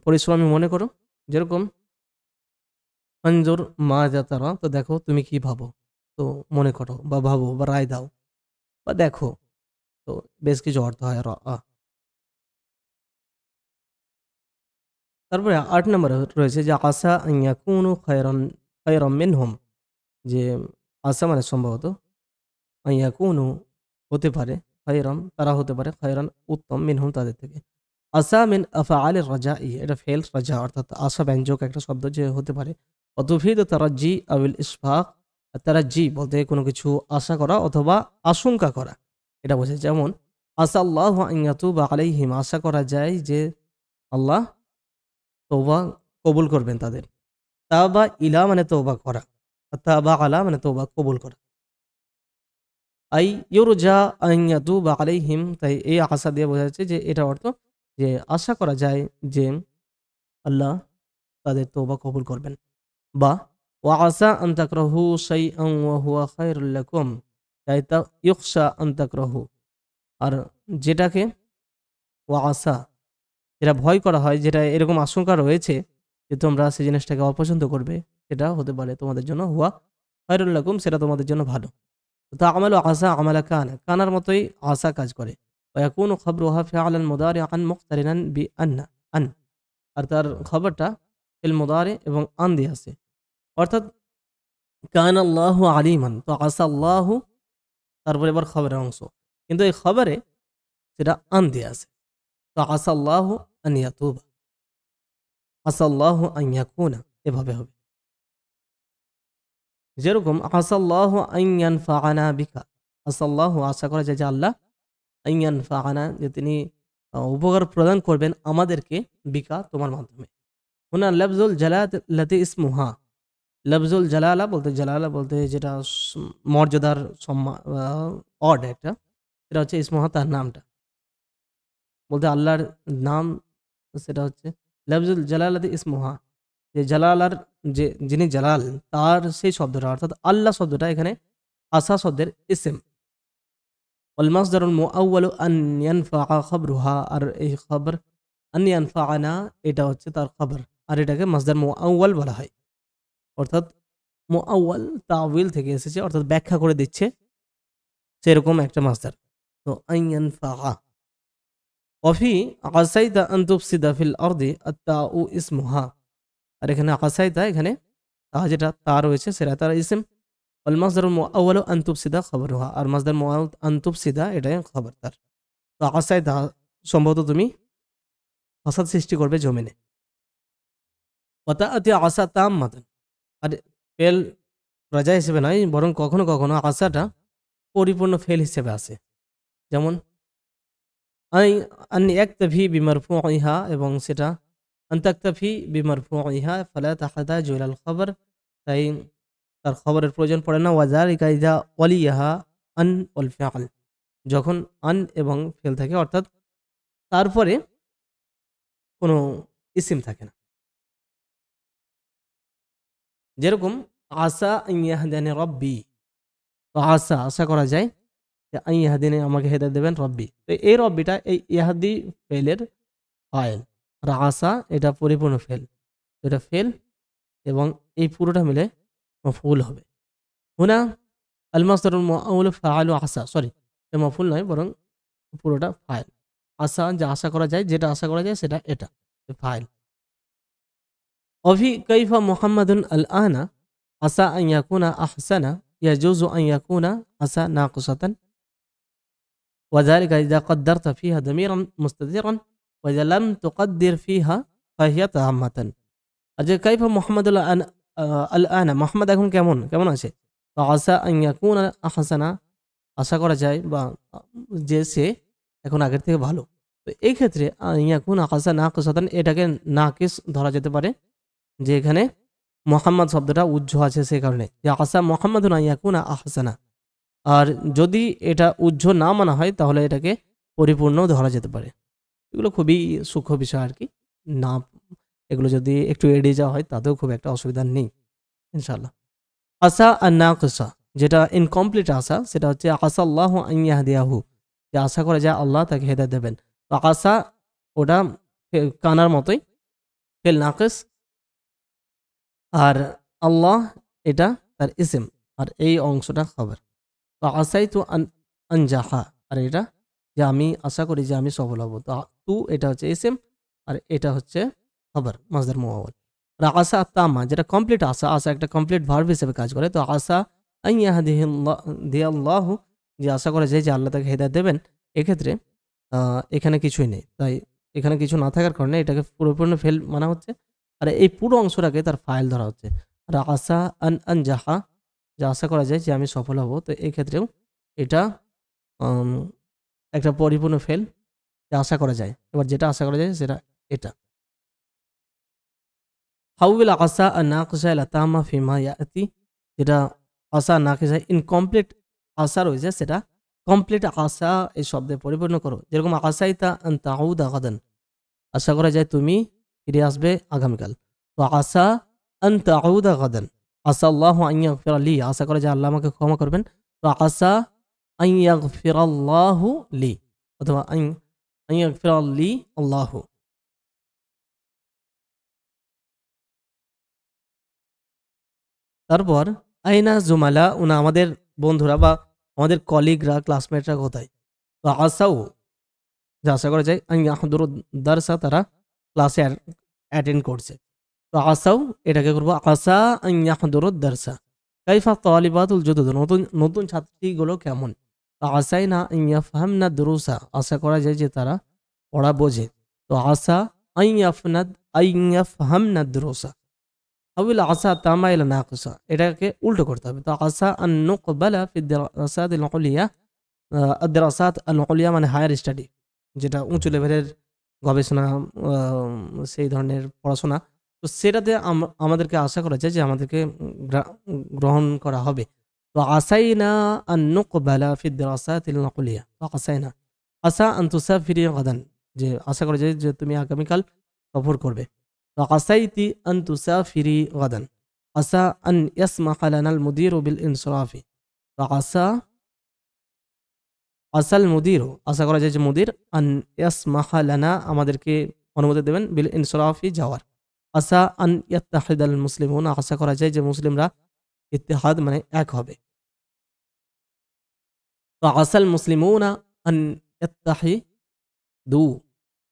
পরিশ্রমী মনে করো। যেরকম আনজুর মা যা তারা, তো দেখো তুমি কি ভাবো, তো মনে করো বা ভাবো বা রায় দাও বা দেখো, তো বেশ কিছু অর্থ হয় রাআ। তারপরে 8 নম্বরে রয়েছে যে আসা আন ইয়াকুনু খায়রাম মিনহুম, যে আসা মানে সম্ভবত, আন ইয়াকুনু হতে পারে, খায়রাম তারা হতে পারে, খায়রান উত্তম, মিনহুম তাদের থেকে। আসা মিন আফআলির রাজাই, এটা ফেল রাজা, অর্থাৎ আশা ব্যঞ্জক একটা শব্দ, যে হতে পারে। অতুফিদ তারাজ্জি আবিল ইসফাক, তারাজ্জি বলতে কোনো কিছু আশা করা অথবা আশঙ্কা করা, এটা বোঝায়। যেমন আসা আল্লাহু আন ইয়াতুবা আলাইহিম, আশা করা যায় যে আল্লাহ তওবা কবুল করবেন তাদের। তাবা ইলা মানে তওবা করা, তাবা আলা মানে তওবা কবুল করা। আই ইউরজা আন ইয়াতুবা আলাইহিম, তাই এই আশা দিয়ে বোঝা যাচ্ছে যে এটার অর্থ যে আশা করা যায় যে আল্লাহ তাদের তওবা কবুল করবেন। বা ওয়া আসা আন তাকরাহু শাইআন ওয়া হুয়া খায়রুল লাকুম, তাই তা ইউখশা আন তাকরাহু, আর যেটাকে ওয়া আসা, যেটা ভয় করা হয়, যেটা এরকম আশঙ্কা রয়েছে যে তোমরা সেই জিনিসটাকে অপছন্দ করবে, সেটা হতে পারে তোমাদের জন্য হুয়া খায়রুল লাকুম, সেটা তোমাদের জন্য ভালো। তা আমালু আসা আমালা কানা, কানার মতোই আসা কাজ করে। ওয়া ইয়াকুনু খাবরুহা ফিআলান মুদারিআন মুক্তারিনান বিআন্না, আন, আর তার খবরটা ফিল মুদারি এবং আন দিয়ে আছে। অর্থাৎ কানা আল্লাহু আলিমান, তো আসা আল্লাহু, তারপরে এবার খবরের অংশ, কিন্তু এই খবরে সেটা আন দিয়ে আছে। তো আসা আল্লাহু আন ইয়াতুবা, আসা আল্লাহু আন ইয়াকুনা, এভাবে হবে। যেরকম আসা আল্লাহু আন ইয়ানফাআনা বিকা, আসা আল্লাহু, আশা করা যায় যে আল্লাহ, আন ইয়ানফাআনা, যে তিনি উপকার প্রদান করবেন আমাদেরকে, বিকা, তোমার মাধ্যমে। হুনা লফজুল জালালাতি ইসমুহা, লফজুল জালালা বলতে যেটা মর্যাদার অড একটা, সেটা হচ্ছে ইসমুহা, তার নামটা বলতে আল্লাহর নাম, সেটা হচ্ছে লফজুল জালালাতি ইসমুহা, যে জালালার, যে যিনি জালাল, তার সেই শব্দটা, অর্থাৎ আল্লাহ শব্দটা এখানে আসা শব্দের ইসম। ওয়াল মাসদারুল মুআওয়ালু আন ইয়ানফাআ খাবরুহা, আর এই খবর আন ইয়ানফাআনা, এটা হচ্ছে তার খবর, আর এটাকে মাসদার মুআওয়াল বলা হয়। অর্থাৎ মুআওয়াল তাওয়িল থেকে এসেছে, অর্থাৎ ব্যাখ্যা করে দিচ্ছে, সেরকম একটা মাসদার। তো আন ইয়ানফাআ। ওয়াফি আসাইতা আন তুফসিদা ফিল আরদি আত-তাউ ইসমুহা, আর এখানে আকাসাইতা, এখানে তা যেটা তা রয়েছে সেটা তার ইসিম। ওয়াল মাসদারুল মুআওয়ালু আন তুফসিদা খবরুহা, আর মাসদার মুআওয়াল আন তুফসিদা, এটাই খবর তার। তো আকাসাইতা, সম্ভবত তুমি ফাসাদ সৃষ্টি করবে জমিনে। ওয়াতাআতি আসা তাম্মাতান, আর ফেল রাজা হিসেবে নয়, বরং কখনো কখনো আসাটা পরিপূর্ণ ফেল হিসেবে আসে। যেমন আই আন ইয়াকতাফি বিমারফুইহা, এবং সেটা আন তাকতাফি বিমারফুইহা ফালা তাহতাজু ইলাল খবর, তাই তার খবরের প্রয়োজন পড়ে না। ওয়াজালিকা ইযা ওয়ালিয়াহা আন ওয়াল ফিআল, যখন আন এবং ফেল থাকে, অর্থাৎ তারপরে কোনো ইসিম থাকে না। যেরকম আসা আন ইয়াহদিয়ানি রব্বি, তো আসা, আশা করা যায় যে আন ইয়াহদিনি, আমাকে হেদায়েত দেবেন, রব্বি। তো এই রব্বিটা এই ইয়াহদি ফেলের ফাইল, আর আসা এটা পরিপূর্ণ ফেল, এটা ফেল এবং এই পুরোটা মিলে মফউল হবে। হুনা আল মাসদারুল মুআওয়ালু ফাআলু আসা, সরি, এটা মফউল নয়, বরং পুরোটা ফাইল। আসা, যা আশা করা যায়, যেটা আশা করা যায় সেটা এটা ফাইল। وفي كيف محمد الآن عسى أن يكون أحسن يجوز أن يكون عسى ناقصة، وذلك إذا قدرت فيها ضميرا مستترا، وإذا لم تقدر فيها فهي تامة। أجل كيف محمد الآن، الآن محمد এখন কেমন কেমন আছে। তো আসা আন ইয়াকুনা আহসানা, আশা করা যায় বা যে সে এখন আগের থেকে ভালো। তো এই ক্ষেত্রে আন ইয়াকুনা আসা নাকিসাতান, এটাকে নাকিস ধরা যেতে পারে, যে এখানে মোহাম্মদ শব্দটা উজ্জ আছে, সে কারণে যে আসা মোহাম্মদুন আন ইয়াকুনা আহসানা। আর যদি এটা উজ্জ না মানা হয়, তাহলে এটাকে পরিপূর্ণ ধরা যেতে পারে। এগুলো খুবই সূক্ষ্ম বিষয় আর কি, না এগুলো যদি একটু এড়িয়ে যাওয়া হয় তাতেও খুব একটা অসুবিধা নেই ইনশাআল্লাহ। আসা আর নাকিসা, যেটা ইনকমপ্লিট আসা, সেটা হচ্ছে আসা আল্লাহু আন ইয়াহদিয়াহু, যে আশা করা যায় আল্লাহ তাকে হেদায়েত দেবেন। তো আসা ওটা কানার মতোই ফেল নাকিস, আর আল্লাহ এটা তার ইসিম, আর এই অংশটা খবর। তো আসাই তু আনজাহা, আর এটা যে আমি আশা করি যে আমি সফল হব। তো তু এটা হচ্ছে ইসিম, আর এটা হচ্ছে খবর, মাসদার মুআওয়াল। আর আসা তামা, যেটা কমপ্লিট আসা, আসা একটা কমপ্লিট ভার্ব হিসেবে কাজ করে। তো আসা আন ইয়াহদিয়াল্লাহু, যে আশা করা যায় যে আল্লাহ তাকে হেদায়েত দেবেন, এক্ষেত্রে এখানে কিছুই নেই, তাই এখানে কিছু না থাকার কারণে এটাকে পুরোপূর্ণ ফেল মানা হচ্ছে, আর এই পুরো অংশটাকে তার ফাইল ধরা হচ্ছে। আর আসা আনজাহা, যা আশা করা যায় যে আমি সফল হব, তো এই ক্ষেত্রেও এটা একটা পরিপূর্ণ ফেল, যা আশা করা যায়। এবার যেটা আশা করা যায় সেটা এটা। হাউল আসা আর নাকিসা ইলা তামা ফিমা ইয়াতি, যেটা আসা নাকিসা ইনকমপ্লিট আসা রয়েছে সেটা কমপ্লিট আসা এই শব্দে পরিপূর্ণ করো। যেরকম আসাইতা আন তাউদা গাদান, আশা করা যায় তুমি ফিরে আসবে আগামীকাল। তো আসা আন তাউদা গাদান, আসা আল্লাহু আন ইয়াগফিরা লি, আশা করা যায় আল্লাহ আমাকে ক্ষমা করবেন। তো আসা আন ইয়াগফিরাল্লাহু লি, অথবা আন ইয়াগফিরা লি আল্লাহু। তারপর আইনা জুমালা উনা, আমাদের বন্ধুরা বা আমাদের কলিগরা ক্লাসমেটরা কোথায়? তো আসাও, যে আশা করা যায় আন ইয়াহদুরু দারসা, তারা ক্লাসে অ্যাটেন্ড করছে। তো আসাও এটাকে করবো আসা আন ইয়াহদুরু দারসা। কাইফা তালিবাতুল জুদুদ, নতুন নতুন ছাত্রীগুলো কেমন? তো আসাইনা আন ইয়াফহামনা দুরুসা, আশা করা যায় যে তারা পড়া বোঝে। তো আসা আন ইয়াফহামনা দুরুসা। আউল আসা তামা ইলা নাকিসা, এটাকে উল্টো করতে হবে। তো আসা আন নুকবালা ফি দিরাসাত আল উলিয়া, দিরাসাত আল উলিয়া মানে হায়ার স্টাডি, যেটা উঁচু লেভেলের গবেষণা, সেই ধরনের পড়াশোনা। তো সেটাতে আমাদেরকে আশা করা যায় যে আমাদেরকে গ্রহণ করা হবে। তো আসাইনা আন নুকবালা ফি দিরাসাত আল উলিয়া। তো আসাইনা আসা আন তুসাফিরি গাদান, যে আশা করা যায় যে তুমি আগামীকাল সফর করবে। وعسيت أن تسافري غدا عسى أن يسمح لنا المدير بالانصراف وعسى আসাল মুদির, আশা করা যায় যে মুদির আন ইয়াসমাহা লানা, আমাদেরকে অনুমতি দেবেন বিল ইনসরাফি, যাওয়ার। আসা আন ইয়াত্তাহিদাল মুসলিমুন, আশা করা যায় যে মুসলিমরা ইত্তেহাদ মানে এক হবে। তো আসাল মুসলিমুনা আন ইয়াত্তাহিদু,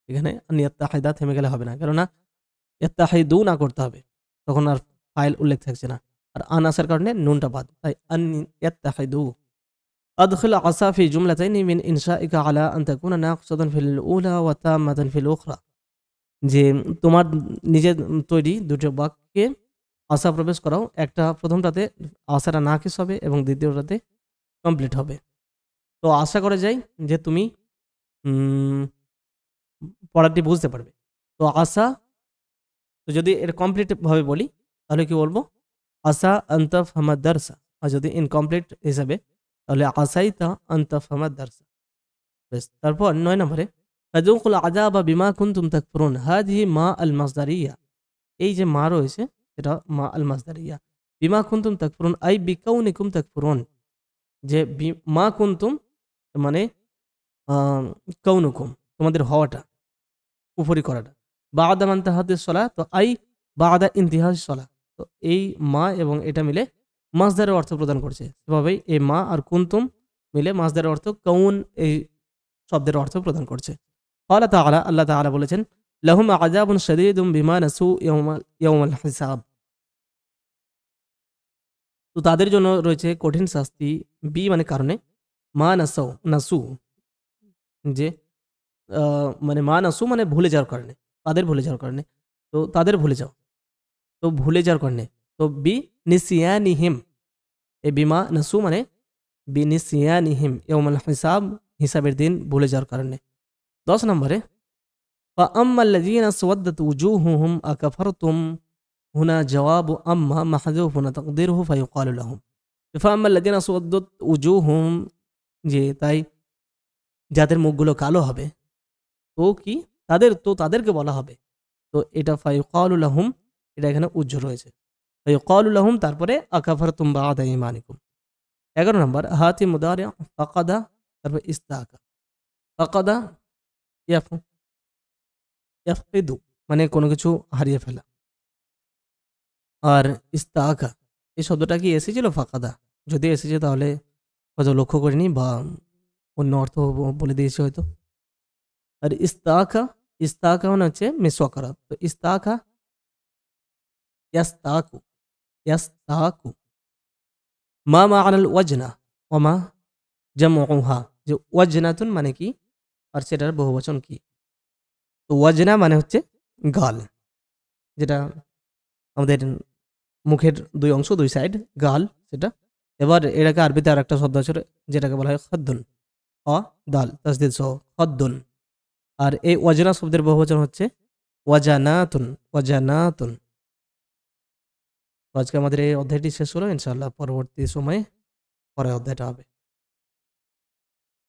এখানে আন ইয়াত্তাহিদা থেমে গেলে হবে না, কেননা ইয়াত্তাহিদু না করতে হবে, তখন আর ফাইল উল্লেখ থাকছে না। আর আন আসার কারণে নুনটা বাদ, তাই আন ইয়াত্তাহিদু। أدخل عصا في جملتين من إنشائك على أن تكون ناقصة في الأولى وتامة في الأخرى, যে তোমার নিজের তৈরি দুটো বাক্যে আশা প্রবেশ করাও, একটা প্রথমটাতে আশাটা নাকিস হবে এবং দ্বিতীয়টাতে কমপ্লিট হবে। তো আশা করা যায় যে তুমি পড়াটি বুঝতে পারবে। তো আশা, তো যদি এটা কমপ্লিট ভাবে বলি তাহলে কি বলবো? আশা আনতাফ হামাদ দারসা। আর যদি ইনকমপ্লিট হিসাবে তাহলে আসাইতা আনতাফ হামাদ দারসা। বেশ, তারপর 9 নম্বরে ফাযুকুল আযাবা বিমা কুনতুম তাকফুরুন, হাযিহি মা আল মাসদারিয়া, এই যে মা রয়েছে এটা মা আল মাসদারিয়া। বিমা কুনতুম তাকফুরুন আই বিকাউনিকুম তাকফুরুন, যে মা কুনতুম মানে কাউনুকুম, তোমাদের হওয়াটা, কুফরি করাটা। বাদা মান তাহাদিস সালাহ, তো আই বাদা ইন্তিহাস সালাহ। তো এই মা এবং এটা মিলে মাসদারের অর্থ প্রদান করছে। সেভাবেই এই মা আর কুনতুম মিলে মাসদারের অর্থ কাউন এই শব্দের অর্থ প্রদান করছে। ক্বালা তাআলা, আল্লাহ তাআলা বলেছেন, লাহুম আযাবুন শাদীদুম বিমা নাসু ইয়াউমাল হিসাব, তো তাদের জন্য রয়েছে কঠিন শাস্তি, বি মানে কারণে, মা নাসু নাসু, যে মানে মা নাসু মানে ভুলে যাওয়ার কারণে, তাদের ভুলে যাওয়ার কারণে, তো তাদের ভুলে যাও, তো ভুলে যাওয়ার কারণে। তো বি নিসিয়ানিহিম, এই বিমা নাসু মানে বি নিসিয়ানিহিম ইয়াউমাল হিসাব, হিসাবের দিন ভুলে যাওয়ার কারণে। 10 নম্বরে فأما الذين اسودت وجوههم أكفرتم, هنا جواب أما محذوف تقديره فيقال لهم فأما الذين اسودت وجوههم, যে তাই যাদের মুখগুলো কালো হবে তো কি তাদেরকে বলা হবে। তো এটা ফায়ুকালু লাহুম, এটা এখানে উজ্জ্ব রয়েছে, ফায়ুকালু লাহুম, তারপরে আকাফারতুম বা'দা ঈমানিকুম। 11 নম্বর হাতি মুদারি ফাকাদা, তারপর ইস্তাকা। ফাকাদা ইয়াফকিদু মানে কোনো কিছু হারিয়ে ফেলা, আর ইস্তাকা এই শব্দটা কি এসেছিল ফাকাদা? যদি এসেছে তাহলে হয়তো লক্ষ্য করিনি বা অন্য অর্থ বলে দিয়েছে হয়তো। আর ইস্তাকা মানে হচ্ছে মিসওয়াক করা। তো ইস্তাকা ইয়াস্তাকু, ইয়াস্তাকু। মা মা'নাল ওয়াজনা ওয়া মা জামউহা, যে ওয়াজনাতুন মানে কি আর সেটার বহুবচন কি? তো ওয়াজনা মানে হচ্ছে গাল, যেটা আমাদের মুখের দুই অংশ, দুই সাইড গাল সেটা। এবার এটাকে আরবিতে আর একটা শব্দ আছে যেটাকে বলা হয় খাদ্দুন, দাল তাসদিদ সহ খাদ্দুন। আর এই ওয়াজনা শব্দের বহুবচন হচ্ছে ওয়াজানাতুন, ওয়াজানাতুন। তো আজকে আমাদের এই অধ্যায়টি শেষ হলো, ইনশাআল্লাহ পরবর্তী সময়ে পরের অধ্যায়টা হবে।